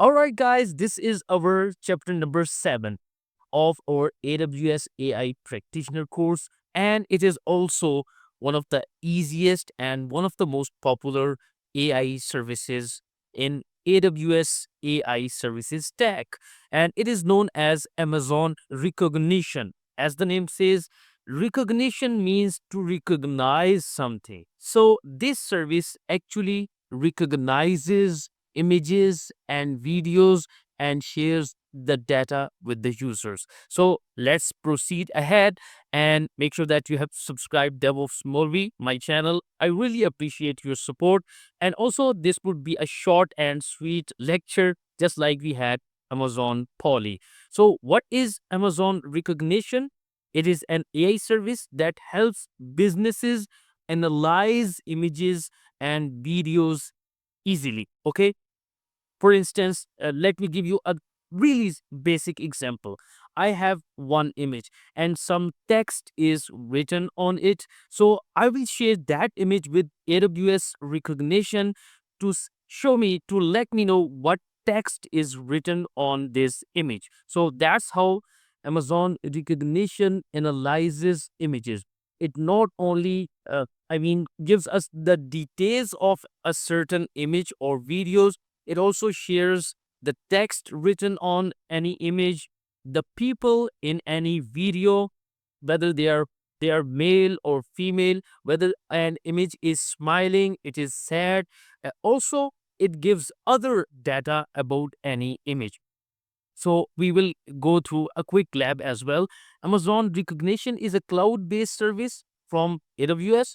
All right, guys, this is our chapter number 7 of our AWS AI practitioner course, and it is also one of the easiest and one of the most popular AI services in AWS AI services stack, and it is known as Amazon Rekognition. As the name says, recognition means to recognize something. So this service actually recognizes images and videos and shares the data with the users. So let's proceed ahead and make sure that you have subscribed DevOps Molvi, my channel. I really appreciate your support. And also, this would be a short and sweet lecture, just like we had Amazon Poly. So, what is Amazon Recognition? It is an AI service that helps businesses analyze images and videos easily. Okay, for instance, let me give you a really basic example. I have one image and some text is written on it. So I will share that image with AWS Recognition to show me, to let me know what text is written on this image. So that's how Amazon Recognition analyzes images. It not only gives us the details of a certain image or videos, it also shares the text written on any image, the people in any video, whether they are male or female, whether an image is smiling, it is sad. Also, it gives other data about any image. So we will go through a quick lab as well. Amazon Recognition is a cloud-based service from AWS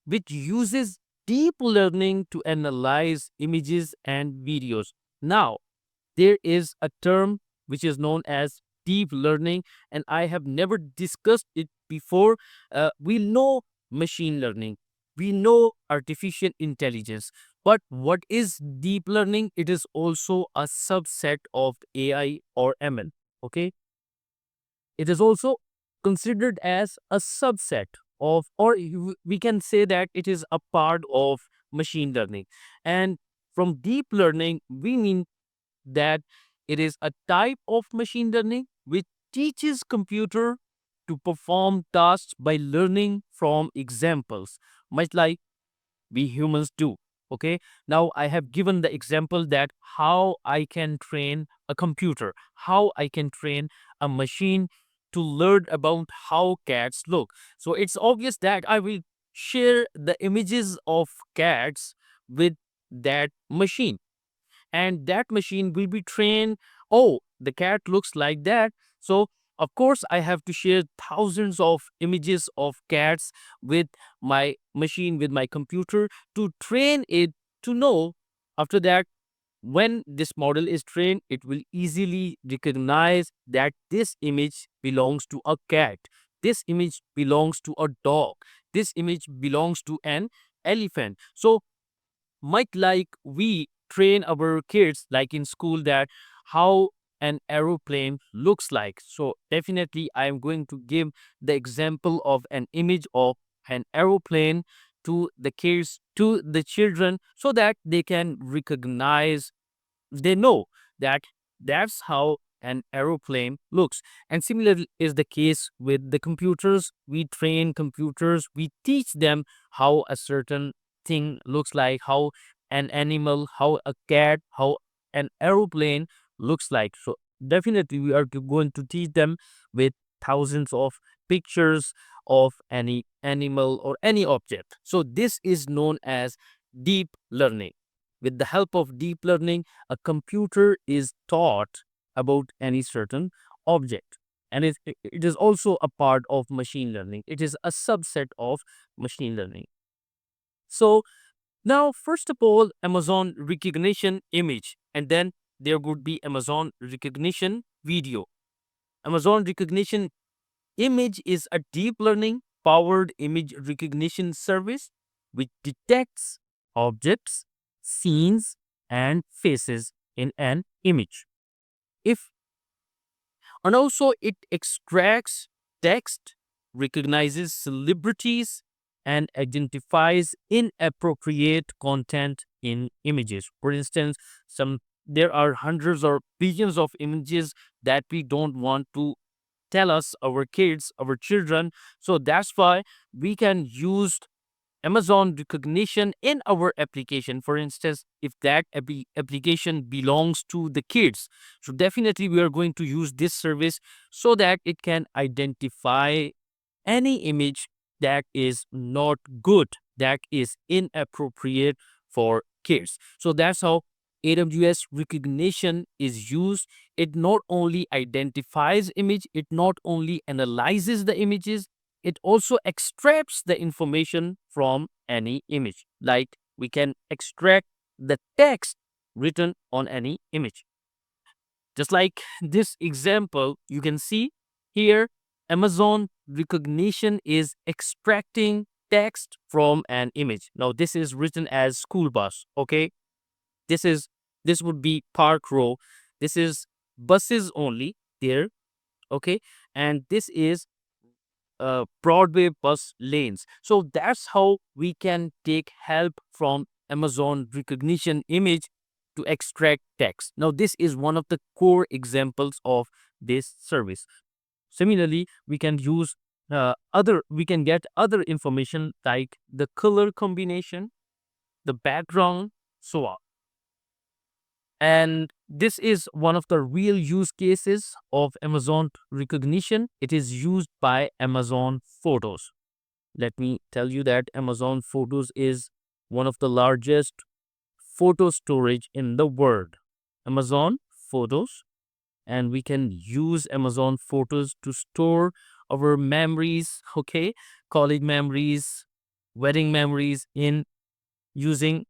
which uses deep learning to analyze images and videos. Now, there is a term which is known as deep learning, and I have never discussed it before. We know machine learning, we know artificial intelligence, but what is deep learning? It is also a subset of AI or ML. Okay, it is also considered as a subset of, or we can say that it is a part of machine learning. And from deep learning, we mean that it is a type of machine learning which teaches computer to perform tasks by learning from examples, much like we humans do. Okay, now I have given the example that how I can train a computer, how I can train a machine to learn about how cats look. So it's obvious that I will share the images of cats with that machine, and that machine will be trained. Oh, the cat looks like that. So of course I have to share thousands of images of cats with my machine, with my computer, to train it to know. After that, when this model is trained, it will easily recognize that this image belongs to a cat, this image belongs to a dog, this image belongs to an elephant. So might like we train our kids like in school that how an aeroplane looks like. So definitely I am going to give the example of an image of an aeroplane to the kids, to the children, so that they can recognize, they know that that's how an aeroplane looks. And similarly is the case with the computers. We train computers, we teach them how a certain thing looks like, how an animal, how a cat, how an aeroplane looks like. So definitely we are going to teach them with thousands of pictures of any animal or any object. So this is known as deep learning. With the help of deep learning, a computer is taught about any certain object. And it is also a part of machine learning. It is a subset of machine learning. So now, first of all, Amazon Recognition Image, and then there would be Amazon Recognition Video. Amazon Recognition Image is a deep learning powered image recognition service which detects objects, scenes, and faces in an image. If and also it extracts text, recognizes celebrities, and identifies inappropriate content in images. For instance, some there are hundreds or billions of images that we don't want to tell us our kids, our children. So that's why we can use Amazon Recognition in our application. For instance, if that application belongs to the kids, so definitely we are going to use this service so that it can identify any image that is not good, that is inappropriate for kids. So that's how AWS recognition is used. It not only identifies image, it not only analyzes the images, it also extracts the information from any image. Like we can extract the text written on any image. Just like this example, you can see here, Amazon Recognition is extracting text from an image. Now, this is written as school bus, okay? This is this would be park row. This is buses only there, okay? And this is Broadway bus lanes. So that's how we can take help from Amazon Recognition Image to extract text. Now, this is one of the core examples of this service. Similarly, we can get other information like the color combination, the background, so on. And this is one of the real use cases of Amazon Recognition. It is used by Amazon Photos. Let me tell you that Amazon Photos is one of the largest photo storage in the world. Amazon Photos, and we can use Amazon Photos to store our memories, okay, college memories, wedding memories in using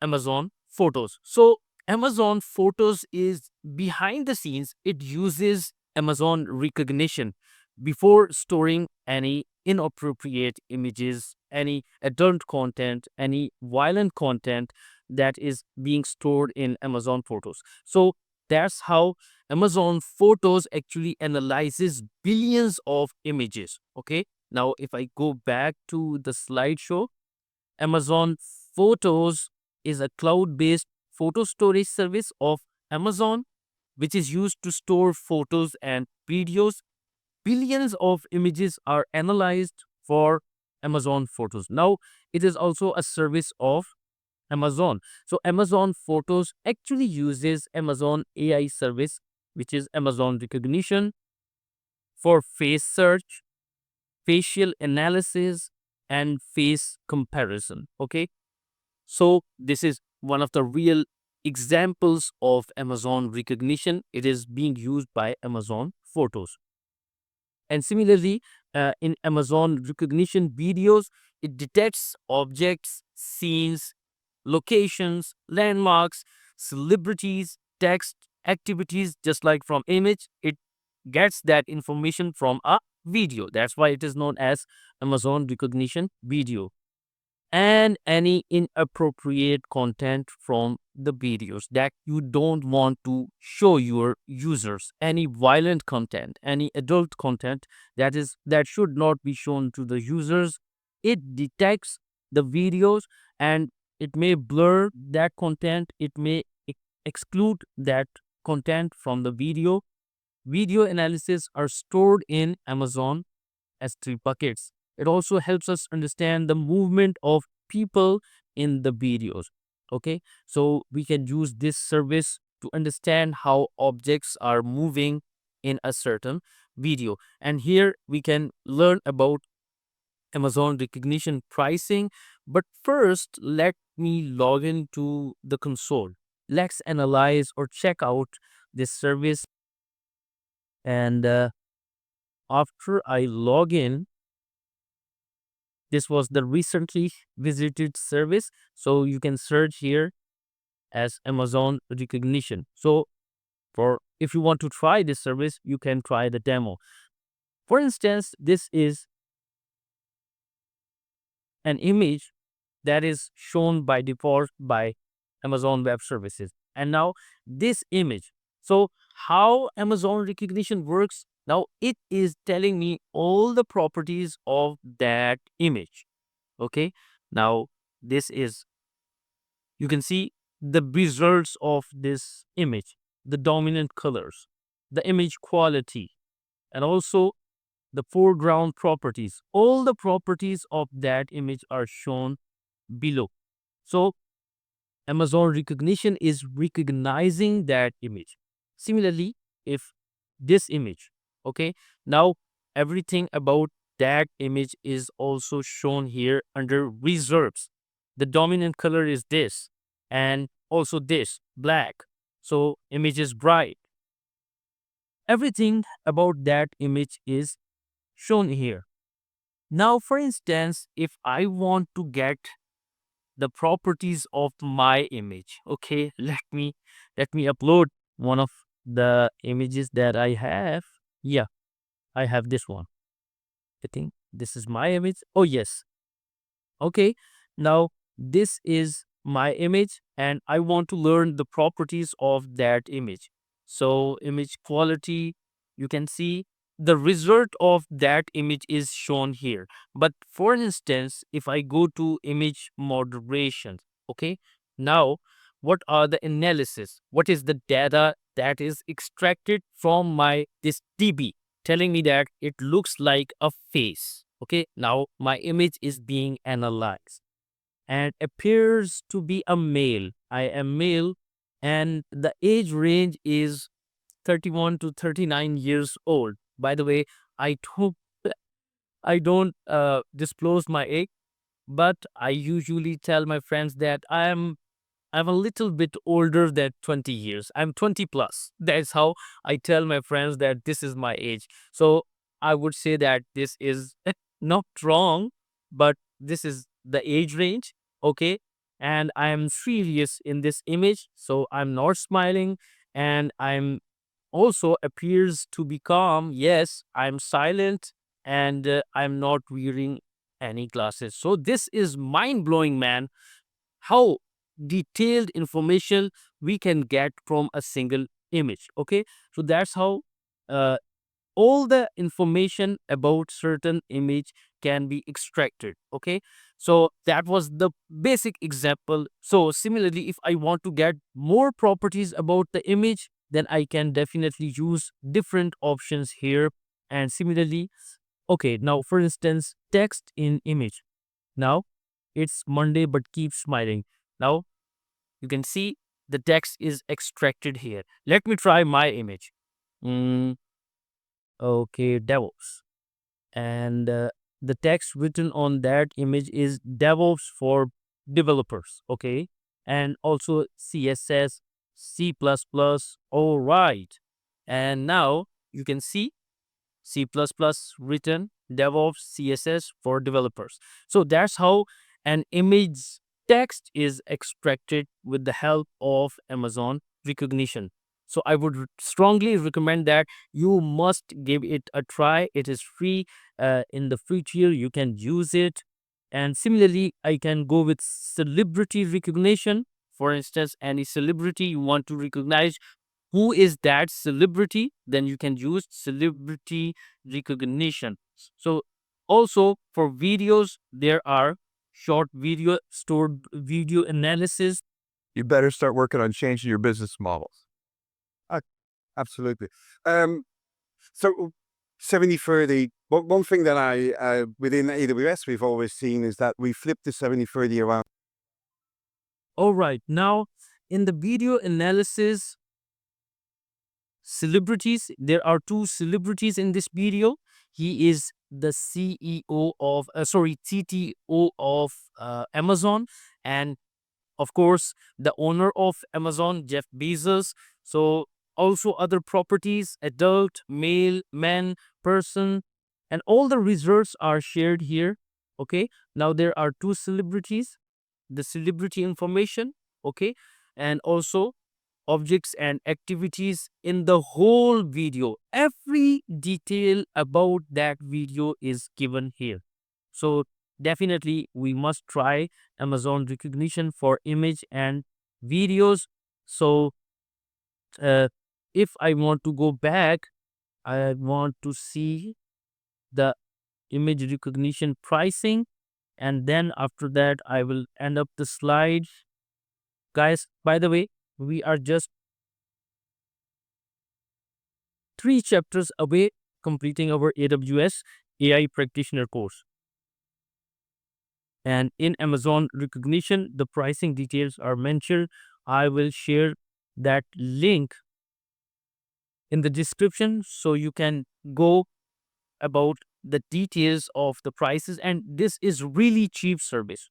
Amazon Photos. So Amazon Photos is behind the scenes. It uses Amazon Recognition before storing any inappropriate images, any adult content, any violent content that is being stored in Amazon Photos. So that's how Amazon Photos actually analyzes billions of images. Okay. Now, if I go back to the slideshow, Amazon Photos is a cloud based photo storage service of Amazon, which is used to store photos and videos. Billions of images are analyzed for Amazon Photos. Now, it is also a service of Amazon. So, Amazon Photos actually uses Amazon AI service, which is Amazon Recognition, for face search, facial analysis, and face comparison. Okay. So this is one of the real examples of Amazon Recognition. It is being used by Amazon Photos. And similarly, in Amazon Recognition videos, it detects objects, scenes, locations, landmarks, celebrities, text, activities, just like from image. It gets that information from a video. That's why it is known as Amazon Recognition Video. And any inappropriate content from the videos that you don't want to show your users, any violent content, any adult content that should not be shown to the users. It detects the videos, and it may blur that content, it may exclude that content from the video. Video analysis are stored in Amazon S3 buckets. It also helps us understand the movement of people in the videos. Okay, so we can use this service to understand how objects are moving in a certain video. And here we can learn about Amazon Recognition pricing. But first, let me log into the console. Let's analyze or check out this service. And after I log in, this was the recently visited service. So you can search here as Amazon Recognition. So for if you want to try this service, you can try the demo. For instance, this is an image that is shown by default by Amazon Web Services. And now this image. So how Amazon Recognition works? Now it is telling me all the properties of that image. Okay. Now this is, you can see the results of this image, the dominant colors, the image quality, and also the foreground properties. All the properties of that image are shown below. So Amazon Rekognition is recognizing that image. Similarly, if this image, okay, now everything about that image is also shown here under reserves. The dominant color is this, and also this, black. So image is bright. Everything about that image is shown here. Now, for instance, if I want to get the properties of my image, okay, let me upload one of the images that I have. Yeah, I have this one. I think this is my image. Oh yes. Okay, now this is my image and I want to learn the properties of that image. So image quality, you can see the result of that image is shown here. But for instance, if I go to image moderation, okay, now what are the analysis? What is the data that is extracted from my this DB? Telling me that it looks like a face. Okay, now my image is being analyzed and appears to be a male. I am male, and the age range is 31 to 39 years old. By the way, I don't I don't disclose my age, but I usually tell my friends that I'm a little bit older than 20 years. I'm 20 plus. That's how I tell my friends that this is my age. So I would say that this is not wrong, but this is the age range. Okay. And I'm serious in this image. So I'm not smiling and I'm also appears to be calm. Yes, I'm silent and I'm not wearing any glasses. So this is mind blowing, man, how detailed information we can get from a single image. Okay, so that's how uh, all the information about certain image can be extracted. Okay, so that was the basic example. So similarly, if I want to get more properties about the image, then I can definitely use different options here. And similarly, okay, now for instance, text in image. Now it's Monday but keep smiling. Now you can see the text is extracted here. Let me try my image. Mm, okay, DevOps. And the text written on that image is DevOps for developers. Okay. And also CSS, C++. All right. And now you can see C++ written, DevOps, CSS for developers. So that's how an image text is extracted with the help of Amazon Rekognition. So I would strongly recommend that you must give it a try. It is free. In the free tier, you can use it. And similarly, I can go with celebrity recognition. For instance, any celebrity you want to recognize, who is that celebrity, then you can use celebrity recognition. So also for videos, there are short video, stored video analysis. You better start working on changing your business models. Uh, Absolutely. Um, so 70/30, one thing that within AWS, we've always seen is that we flip the 70/30 around. All right, now in the video analysis, celebrities, there are two celebrities in this video. He is the CEO of CTO of Amazon, and of course, the owner of Amazon, Jeff Bezos. So also other properties, adult, male, man, person, and all the results are shared here. Okay. Now there are two celebrities, the celebrity information. Okay. And also objects and activities in the whole video. Every detail about that video is given here. So definitely we must try Amazon Rekognition for image and videos. So uh, if I want to go back, I want to see the image recognition pricing, and then after that I will end up the slide. Guys, by the way, we are just 3 chapters away completing our AWS AI practitioner course. And in Amazon Rekognition, the pricing details are mentioned. I will share that link in the description so you can go about the details of the prices. And this is really cheap service.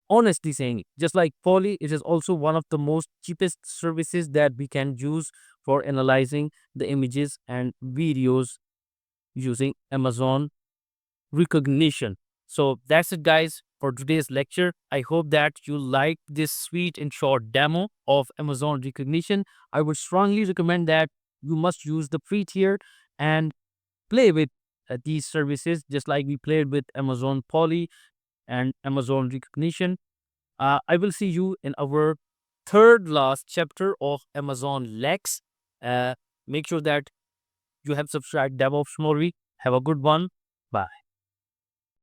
Honestly saying, just like Poly, it is also one of the most cheapest services that we can use for analyzing the images and videos using Amazon Rekognition. So that's it, guys, for today's lecture. I hope that you like this sweet and short demo of Amazon Rekognition. I would strongly recommend that you must use the free tier and play with these services just like we played with Amazon Poly and Amazon Rekognition. I will see you in our third last chapter of Amazon Lex. Make sure that you have subscribed DevOps Molvi. Have a good one.